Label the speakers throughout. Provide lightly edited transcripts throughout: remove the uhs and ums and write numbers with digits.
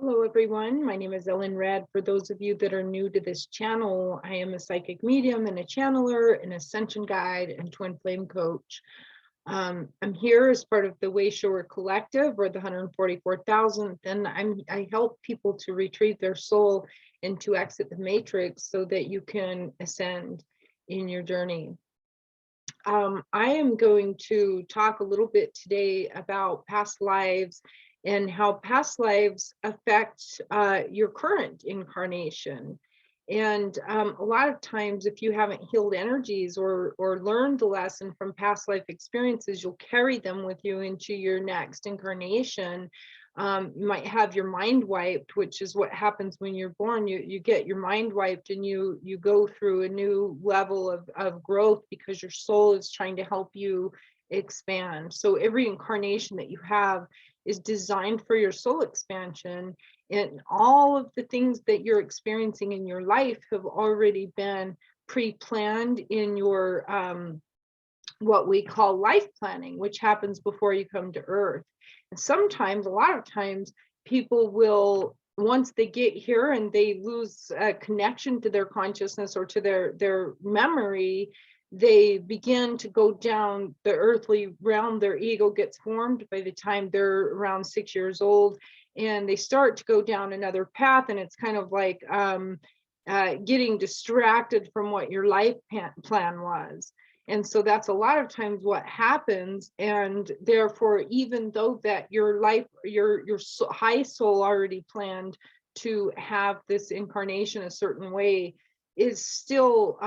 Speaker 1: Hello, everyone. My name is Ellen Rad. For those of you that are new to this channel, I am a psychic medium and a channeler, an ascension guide, and twin flame coach. I'm here as part of the Way Shower Collective, or the 144,000th, and I help people to retrieve their soul and to exit the matrix so that you can ascend in your journey. I am going to talk a little bit today about past lives and how past lives affect your current incarnation. And a lot of times, if you haven't healed energies or learned the lesson from past life experiences, you'll carry them with you into your next incarnation. You might have your mind wiped, which is what happens when you're born. You get your mind wiped and you go through a new level of growth because your soul is trying to help you expand. So every incarnation that you have is designed for your soul expansion, and all of the things that you're experiencing in your life have already been pre-planned in your what we call life planning, which happens before you come to Earth. And sometimes, a lot of times, people will, once they get here and they lose a connection to their consciousness or to their memory, they begin to go down the earthly realm. Their ego gets formed by the time they're around 6 years old, and they start to go down another path. And it's kind of like getting distracted from what your life plan was. And so that's a lot of times what happens. And therefore, even though that your life, your high soul already planned to have this incarnation a certain way, is still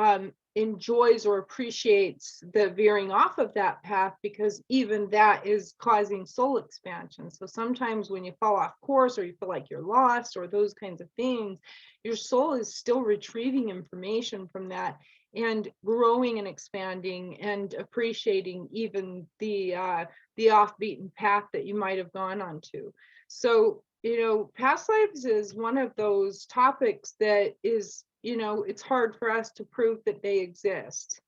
Speaker 1: enjoys or appreciates the veering off of that path, because even that is causing soul expansion. So sometimes when you fall off course or you feel like you're lost or those kinds of things, your soul is still retrieving information from that and growing and expanding and appreciating even the off-beaten path that you might have gone onto. So, past lives is one of those topics that is, it's hard for us to prove that they exist.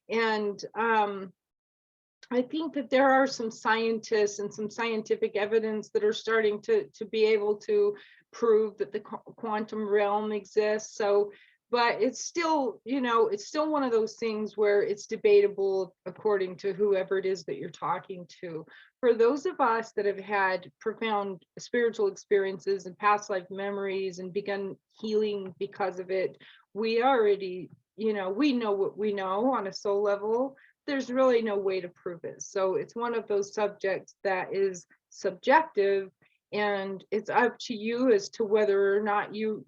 Speaker 1: And I think that there are some scientists and some scientific evidence that are starting to be able to prove that the quantum realm exists. So, but it's still, it's still one of those things where it's debatable according to whoever it is that you're talking to. For those of us that have had profound spiritual experiences and past life memories and begun healing because of it, we already, we know what we know on a soul level. There's really no way to prove it. So it's one of those subjects that is subjective, and it's up to you as to whether or not you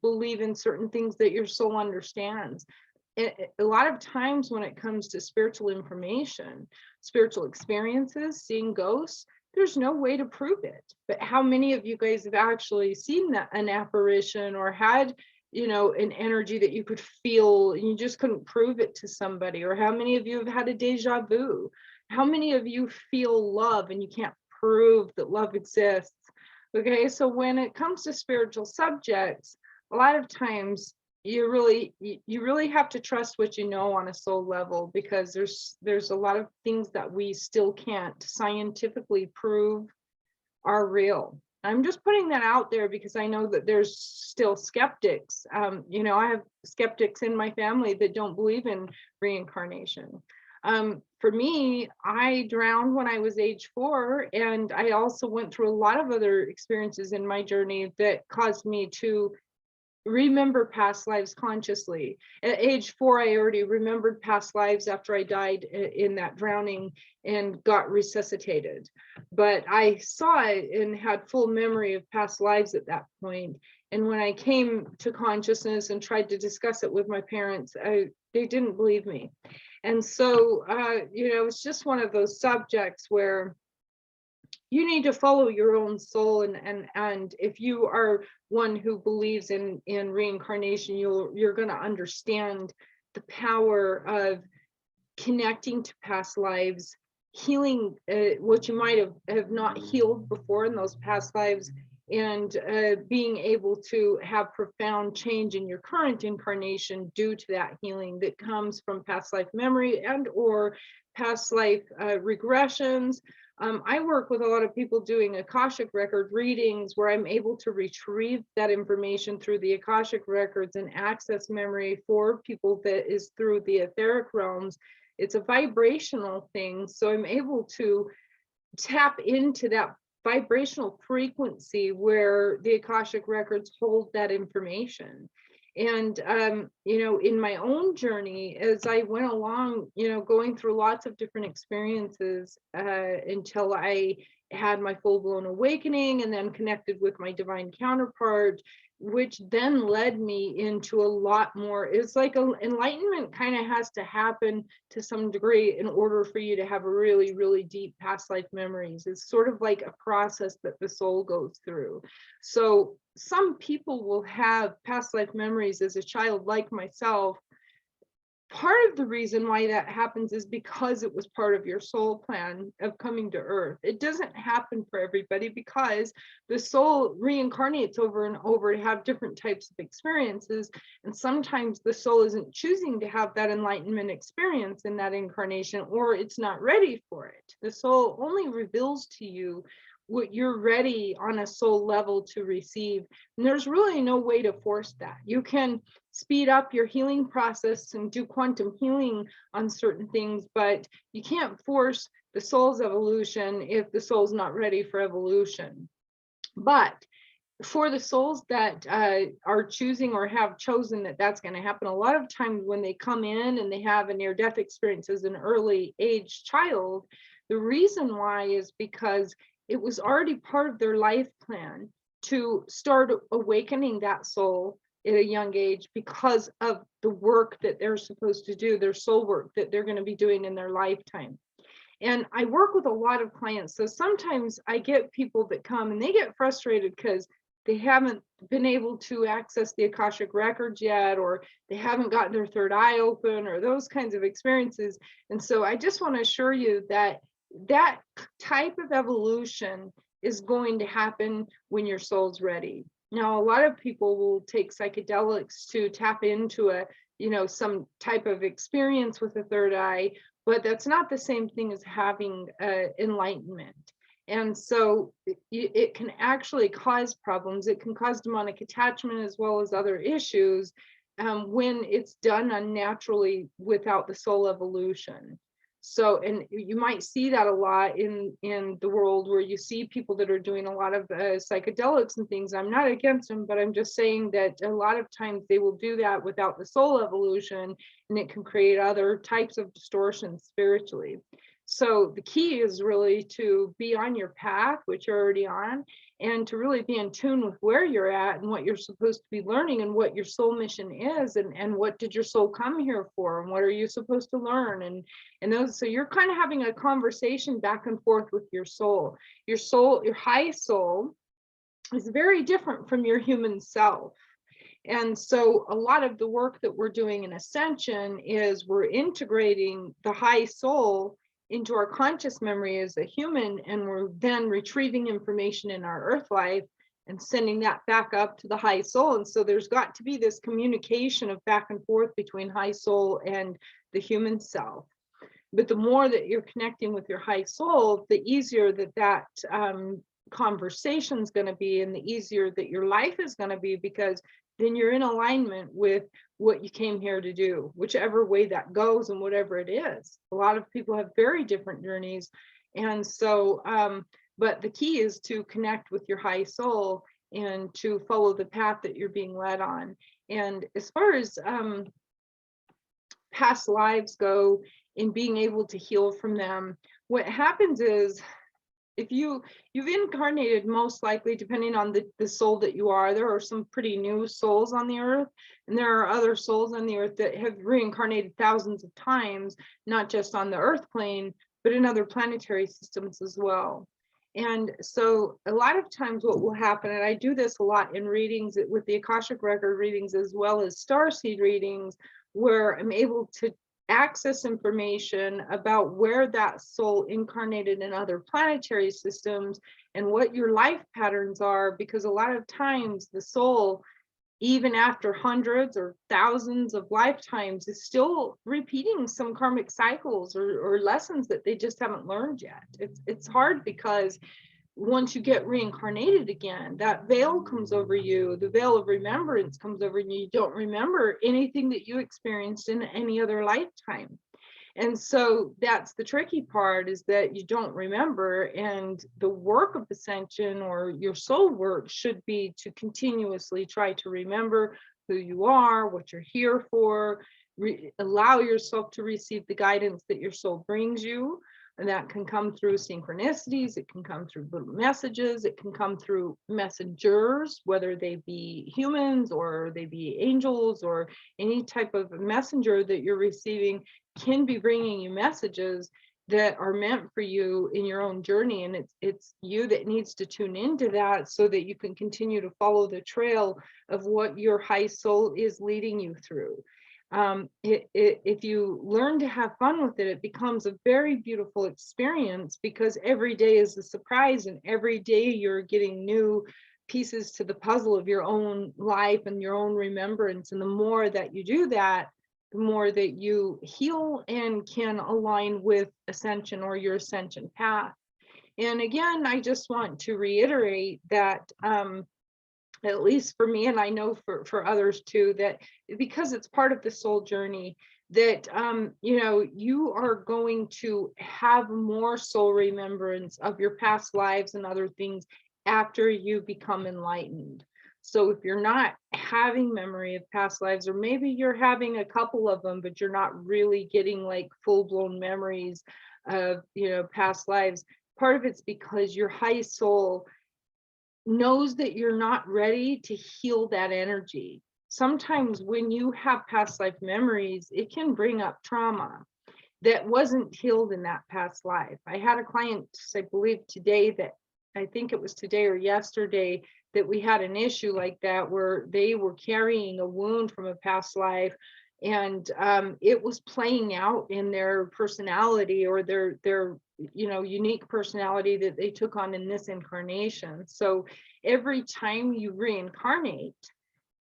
Speaker 1: believe in certain things that your soul understands. A lot of times when it comes to spiritual information, spiritual experiences, seeing ghosts, there's no way to prove it. But how many of you guys have actually seen an apparition or had, an energy that you could feel and you just couldn't prove it to somebody? Or how many of you have had a deja vu? How many of you feel love and you can't prove that love exists? Okay, so when it comes to spiritual subjects, a lot of times you really have to trust what you know on a soul level, because there's a lot of things that we still can't scientifically prove are real. I'm just putting that out there because I know that there's still skeptics. I have skeptics in my family that don't believe in reincarnation. For me, I drowned when I was age 4, and I also went through a lot of other experiences in my journey that caused me to remember past lives consciously. At age 4, I already remembered past lives after I died in that drowning and got resuscitated. But I saw it and had full memory of past lives at that point. And when I came to consciousness and tried to discuss it with my parents, they didn't believe me. And so, it's just one of those subjects where you need to follow your own soul, and if you are one who believes in reincarnation, you're going to understand the power of connecting to past lives, healing what you might have not healed before in those past lives, and being able to have profound change in your current incarnation due to that healing that comes from past life memory and or past life regressions, I work with a lot of people doing Akashic record readings where I'm able to retrieve that information through the Akashic records and access memory for people that is through the etheric realms. It's a vibrational thing. So I'm able to tap into that vibrational frequency where the Akashic records hold that information. And, in my own journey, as I went along, going through lots of different experiences until I had my full blown awakening and then connected with my divine counterpart, which then led me into a lot more. It's like enlightenment kind of has to happen to some degree in order for you to have a really, really deep past life memories. It's sort of like a process that the soul goes through. So some people will have past life memories as a child, like myself. Part of the reason why that happens is because it was part of your soul plan of coming to earth. It doesn't happen for everybody because the soul reincarnates over and over to have different types of experiences. And sometimes the soul isn't choosing to have that enlightenment experience in that incarnation, or it's not ready for it. The soul only reveals to you what you're ready on a soul level to receive. And there's really no way to force that. You can speed up your healing process and do quantum healing on certain things, but you can't force the soul's evolution if the soul's not ready for evolution. But for the souls that are choosing or have chosen that that's going to happen, a lot of times when they come in and they have a near-death experience as an early age child, the reason why is because it was already part of their life plan to start awakening that soul at a young age because of the work that they're supposed to do, their soul work that they're going to be doing in their lifetime. And I work with a lot of clients. So sometimes I get people that come and they get frustrated because they haven't been able to access the Akashic records yet, or they haven't gotten their third eye open, or those kinds of experiences. And so I just want to assure you that that type of evolution is going to happen when your soul's ready. Now, a lot of people will take psychedelics to tap into some type of experience with a third eye, but that's not the same thing as having enlightenment. And so it can actually cause problems. It can cause demonic attachment as well as other issues when it's done unnaturally without the soul evolution. So, and you might see that a lot in the world where you see people that are doing a lot of psychedelics and things. I'm not against them, but I'm just saying that a lot of times they will do that without the soul evolution, and it can create other types of distortions spiritually. So the key is really to be on your path, which you're already on, and to really be in tune with where you're at and what you're supposed to be learning and what your soul mission is, and what did your soul come here for, and what are you supposed to learn, and those. So you're kind of having a conversation back and forth with your soul. Your soul, your high soul, is very different from your human self. And so a lot of the work that we're doing in Ascension is we're integrating the high soul into our conscious memory as a human, and we're then retrieving information in our earth life and sending that back up to the high soul. And so there's got to be this communication of back and forth between high soul and the human self. But the more that you're connecting with your high soul, the easier that conversation is going to be, and the easier that your life is going to be, because then you're in alignment with what you came here to do, whichever way that goes and whatever it is. A lot of people have very different journeys. And so, but the key is to connect with your high soul and to follow the path that you're being led on. And as far as past lives go, in being able to heal from them, what happens is, if you've incarnated, most likely, depending on the soul that you are, there are some pretty new souls on the earth, and there are other souls on the earth that have reincarnated thousands of times, not just on the earth plane, but in other planetary systems as well. And so a lot of times what will happen, and I do this a lot in readings with the Akashic record readings as well as starseed readings, where I'm able to access information about where that soul incarnated in other planetary systems and what your life patterns are, because a lot of times the soul even after hundreds or thousands of lifetimes, is still repeating some karmic cycles or lessons that they just haven't learned yet. It's hard because once you get reincarnated again, that veil comes over you, the veil of remembrance comes over you. You don't remember anything that you experienced in any other lifetime. And so that's the tricky part, is that you don't remember. And the work of ascension, or your soul work, should be to continuously try to remember who you are, what you're here for, allow yourself to receive the guidance that your soul brings you. And that can come through synchronicities, it can come through little messages, it can come through messengers, whether they be humans or they be angels, or any type of messenger that you're receiving can be bringing you messages that are meant for you in your own journey. And it's you that needs to tune into that so that you can continue to follow the trail of what your high soul is leading you through. If you learn to have fun with it, it becomes a very beautiful experience, because every day is a surprise, and every day you're getting new pieces to the puzzle of your own life and your own remembrance. And the more that you do that, the more that you heal and can align with ascension, or your ascension path. And again, I just want to reiterate that at least for me, and I know for others too, that because it's part of the soul journey, that you are going to have more soul remembrance of your past lives and other things after you become enlightened. So if you're not having memory of past lives, or maybe you're having a couple of them, but you're not really getting like full-blown memories of past lives, part of it's because your high soul knows that you're not ready to heal that energy. Sometimes when you have past life memories, it can bring up trauma that wasn't healed in that past life. I had a client, I believe today, that I think it was today or yesterday, that we had an issue like that, where they were carrying a wound from a past life, and it was playing out in their personality, or their unique personality that they took on in this incarnation. So every time you reincarnate,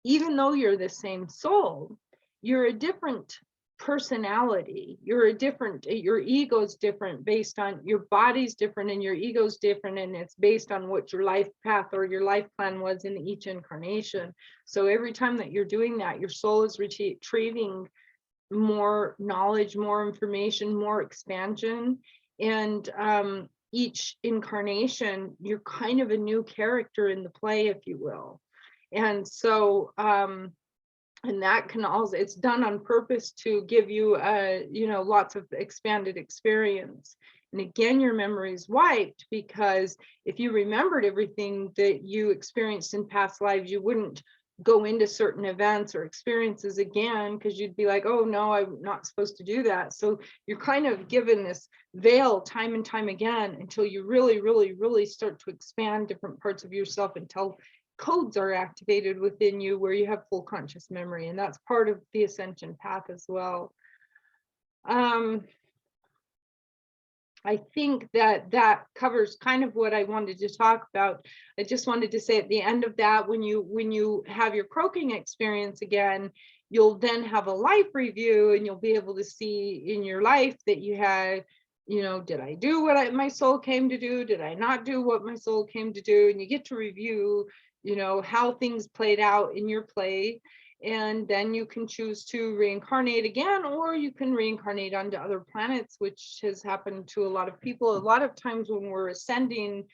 Speaker 1: even though you're the same soul, you're a different personality. Your ego's different, based on your body's different, and your ego's different, and it's based on what your life path or your life plan was in each incarnation. So every time that you're doing that, your soul is retrieving more knowledge, more information, more expansion. And each incarnation, you're kind of a new character in the play, if you will. And so and that can also, it's done on purpose to give you lots of expanded experience. And again, your memory is wiped, because if you remembered everything that you experienced in past lives, you wouldn't go into certain events or experiences again, because you'd be like, oh no, I'm not supposed to do that. So you're kind of given this veil time and time again, until you really, really, really start to expand different parts of yourself, until codes are activated within you where you have full conscious memory. And that's part of the ascension path as well. I think that covers kind of what I wanted to talk about. I just wanted to say at the end of that, when you have your croaking experience again, you'll then have a life review, and you'll be able to see in your life that you had, did I do what my soul came to do? Did I not do what my soul came to do? And you get to review, how things played out in your play. And then you can choose to reincarnate again, or you can reincarnate onto other planets, which has happened to a lot of people. A lot of times when we're ascending,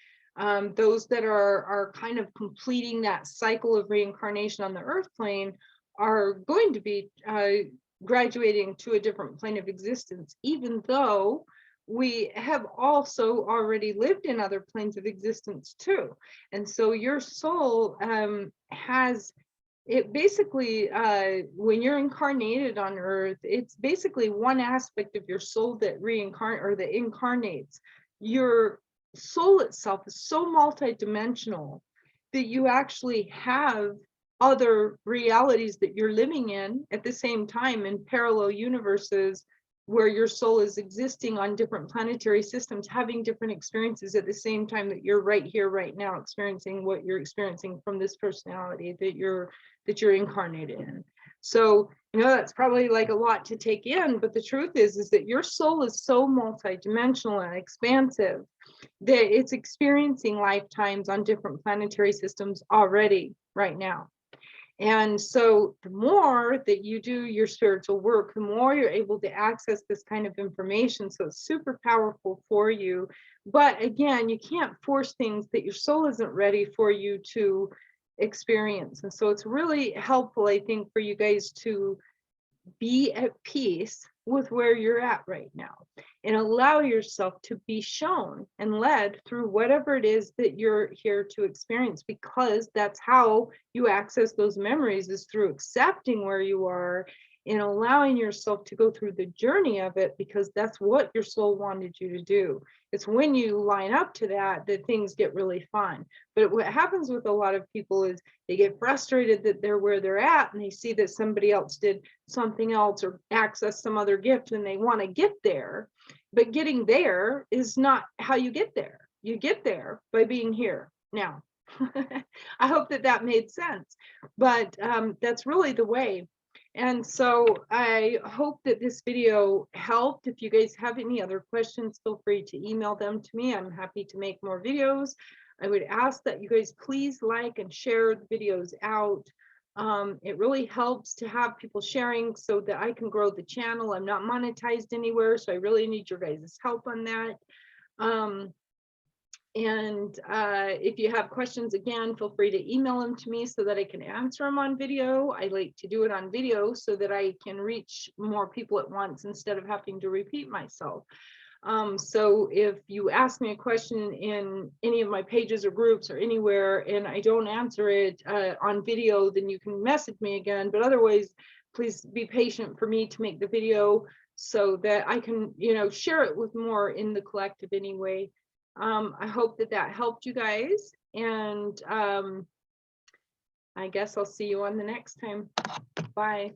Speaker 1: those that are kind of completing that cycle of reincarnation on the earth plane are going to be graduating to a different plane of existence, even though we have also already lived in other planes of existence too. And so your soul has it basically, when you're incarnated on earth, it's basically one aspect of your soul that that incarnates. Your soul itself is so multidimensional that you actually have other realities that you're living in at the same time, in parallel universes, where your soul is existing on different planetary systems, having different experiences at the same time that you're right here, right now, experiencing what you're experiencing from this personality that you're incarnated in. So, that's probably like a lot to take in, but the truth is that your soul is so multidimensional and expansive that it's experiencing lifetimes on different planetary systems already right now. And so the more that you do your spiritual work, the more you're able to access this kind of information. So it's super powerful for you. But again, you can't force things that your soul isn't ready for you to experience. And so it's really helpful, I think, for you guys to be at peace with where you're at right now and allow yourself to be shown and led through whatever it is that you're here to experience, because that's how you access those memories, is through accepting where you are and allowing yourself to go through the journey of it, because that's what your soul wanted you to do. It's when you line up to that things get really fun. But what happens with a lot of people is they get frustrated that they're where they're at, and they see that somebody else did something else or access some other gift, and they want to get there. But getting there is not how you get there. You get there by being here now. I hope that made sense. But that's really the way. And so I hope that this video helped. If you guys have any other questions, feel free to email them to me. I'm happy to make more videos. I would ask that you guys please like and share the videos out. It really helps to have people sharing so that I can grow the channel. I'm not monetized anywhere, so I really need your guys' help on that. If you have questions, again, feel free to email them to me so that I can answer them on video. I like to do it on video so that I can reach more people at once instead of having to repeat myself. So if you ask me a question in any of my pages or groups or anywhere and I don't answer it on video, then you can message me again. But otherwise, please be patient for me to make the video so that I can, share it with more in the collective anyway. I hope that helped you guys, and I guess I'll see you on the next time. Bye.